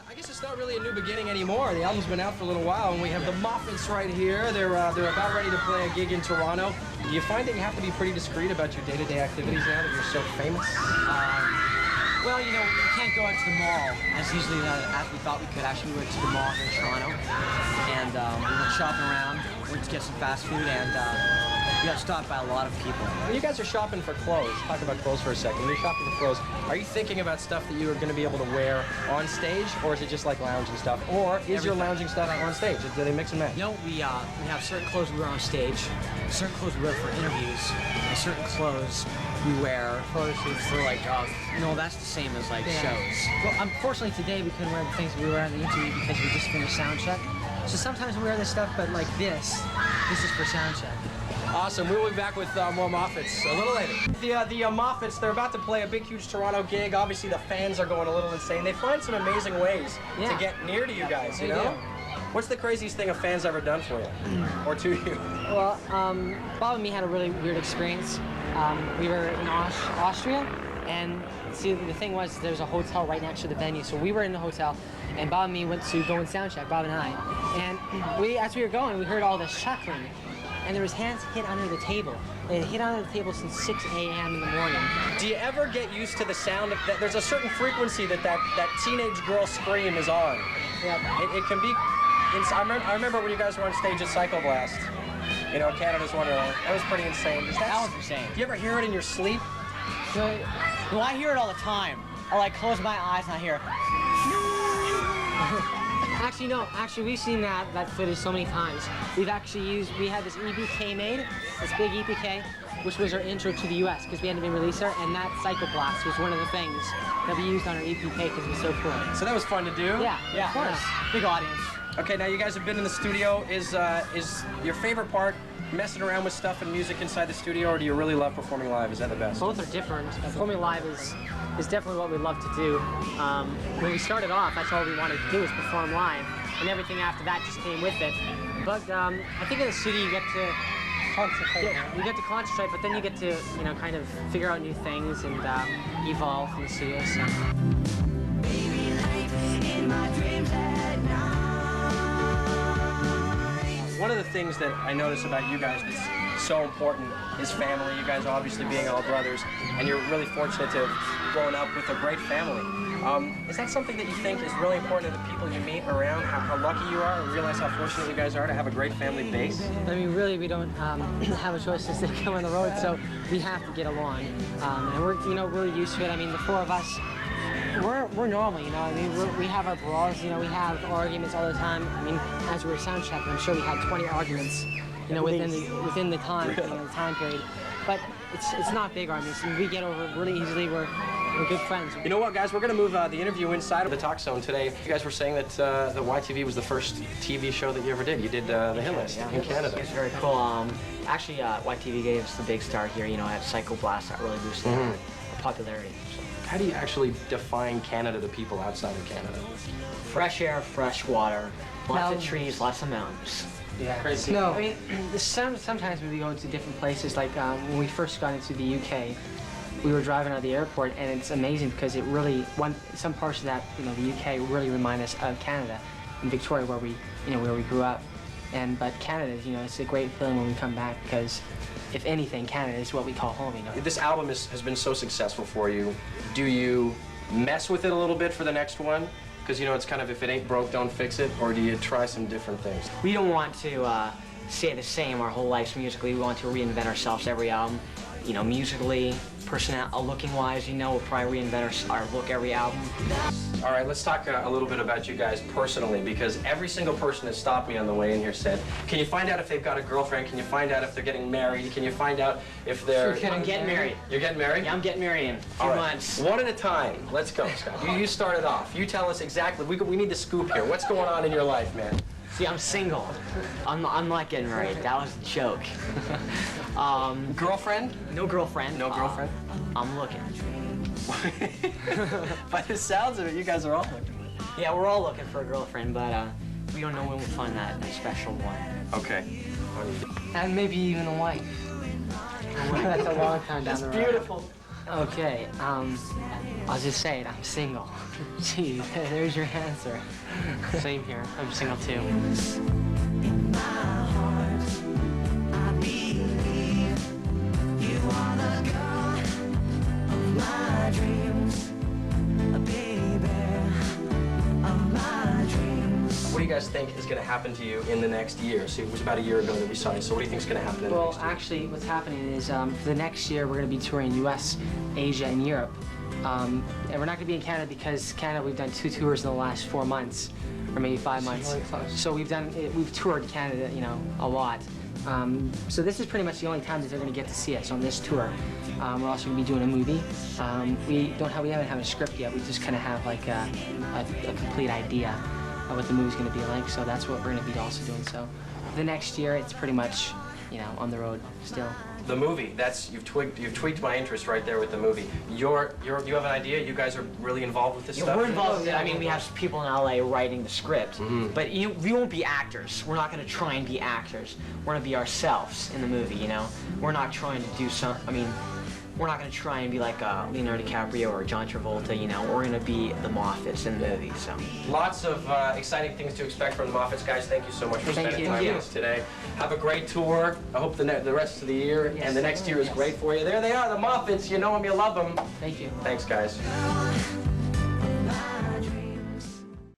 I guess it's not really a new beginning anymore. The album's been out for a little while, and we have the Moffatts right here. They're about ready to play a gig in Toronto. Do you find that you have to be pretty discreet about your day-to-day activities now that you're so famous? Well, you know, we can't go out to the mall as easily as we thought we could. Actually, we went to the mall here in Toronto, and we went shopping around, went to get some fast food, and we got stopped by a lot of people. When you guys are shopping for clothes, talk about clothes for a second. When you're shopping for clothes, are you thinking about stuff that you are going to be able to wear on stage, or is it just like lounging stuff? Or is your lounging stuff on stage? Do they mix and match? No, we have certain clothes we wear on stage, certain clothes we wear for interviews, and certain clothes we wear for like, no, that's the same as like shows. Well, unfortunately today we couldn't wear the things we wear on the interview because we just finished sound check. So sometimes we wear this stuff, but like this is for sound check. Awesome. We'll be back with more Moffatts a little later. The Moffatts, they're about to play a big, huge Toronto gig. Obviously, the fans are going a little insane. They find some amazing ways to get near to you guys, you know? What's the craziest thing a fan's ever done for you? Or to you? Well, Bob and me had a really weird experience. We were in Austria, and see, the thing was, there's a hotel right next to the venue, so we were in the hotel, and Bob and me went to go and sound check, Bob and I. And as we were going, we heard all this chuckling, and there was hands hit under the table. They hit under the table since 6 a.m. in the morning. Do you ever get used to the sound of that? There's a certain frequency that teenage girl scream is on. Yeah. It can be. I remember when you guys were on stage at Psycho Blast. You know, Canada's Wonderland. That was pretty insane. That was insane. Do you ever hear it in your sleep? Well, I hear it all the time. I like close my eyes and I hear. Actually, no. Actually, we've seen that footage so many times. We had this EPK made, this big EPK, which was our intro to the US because we hadn't been released there, and that Psycho Blast was one of the things that we used on our EPK because it was so cool. So that was fun to do? Yeah, of course. Big audience. Okay, now you guys have been in the studio. Is your favorite part messing around with stuff and music inside the studio, or do you really love performing live? Is that the best? Both are different. Performing live is definitely what we love to do. When we started off, that's all we wanted to do was perform live, and everything after that just came with it. But I think in the studio you get to concentrate. You get to concentrate, but then you get to kind of figure out new things and evolve in the studio. So. Baby, life in my dreams at night. One of the things that I notice about you guys that's so important is family. You guys obviously being all brothers, and you're really fortunate to have grown up with a great family. Is that something that you think is really important to the people you meet around, how lucky you are, and realize how fortunate you guys are to have a great family base? I mean, really, we don't have a choice as they come on the road, so we have to get along. And we're used to it. I mean, the four of us, we're normal, you know. I mean, we have our brawls, you know, we have arguments all the time. I mean, as we were sound checking, I'm sure we had 20 arguments, you know, within the time, the time period. But it's not big arguments. I mean, we get over it really easily. We're good friends. You know what, guys? We're going to move the interview inside of the Talk Zone today. You guys were saying that the YTV was the first TV show that you ever did. You did the Hit List in Canada. It's very cool. Actually, YTV gave us the big start here. You know, at Psycho Blast, that really boosted our popularity. So. How do you actually define Canada to people outside of Canada? Fresh air, fresh water, lots of trees, lots of mountains. Yeah. Crazy. No, I mean, sometimes when we go into different places, like when we first got into the UK, we were driving out of the airport, and it's amazing because it really, some parts of that, you know, the UK really remind us of Canada and Victoria, where we grew up. But Canada, you know, it's a great feeling when we come back because, if anything, Canada is what we call home, you know. This album has been so successful for you. Do you mess with it a little bit for the next one? Because, you know, it's kind of, if it ain't broke, don't fix it, or do you try some different things? We don't want to stay the same our whole lives musically. We want to reinvent ourselves every album. You know, musically, looking-wise, you know, we'll probably reinvent our look every album. All right, let's talk a little bit about you guys personally, because every single person that stopped me on the way in here said, can you find out if they've got a girlfriend? Can you find out if they're getting married? Can you find out if they're... I'm getting married. You're getting married? Yeah, I'm getting married in 2 months. One at a time. Let's go, Scott. You started off. You tell us exactly. We need the scoop here. What's going on in your life, man? See, I'm single. I'm not getting married. That was a joke. Girlfriend? No girlfriend. No girlfriend? I'm looking. By the sounds of it, you guys are all looking. Yeah, we're all looking for a girlfriend, but we don't know when we'll find that special one. Okay. And maybe even a wife. That's a long time down the road. Beautiful. Okay, I'll just say it, I'm single. Gee, there's your answer. Same here. I'm single too. In my heart, I believe you are the girl of my dreams, a baby of my dreams. What do you guys think is going to happen to you in the next year? So it was about a year ago that we saw you. So what do you think is going to happen in the Well, next year? actually, what's happening is for the next year, we're going to be touring U.S., Asia, and Europe. And we're not going to be in Canada because Canada, we've done 2 tours in the last 4 months, or maybe 5 months. really close. So we've toured Canada, you know, a lot. So this is pretty much the only time that they're going to get to see us on this tour. We're also going to be doing a movie. We haven't had a script yet. We just kind of have like a complete idea of what the movie's going to be like. So that's what we're going to be also doing. So the next year, it's pretty much, you know, on the road still. The movie, you've tweaked my interest right there with the movie. You have an idea? You guys are really involved with this stuff? We're involved in it. I mean, we have people in LA writing the script, Mm-hmm. but we won't be actors. We're not going to try and be actors. We're going to be ourselves in the movie, you know? We're not trying to do we're not going to try and be like Leonardo DiCaprio or John Travolta, you know? We're going to be the Moffatts in the movie, so. Lots of exciting things to expect from the Moffatts, guys. Thank you so much for Thank spending you. time Thank with us today. Have a great tour. I hope the rest of the year and the next year is great for you. There they are, the Moffatts. You know them, you love them. Thank you. Thanks, guys.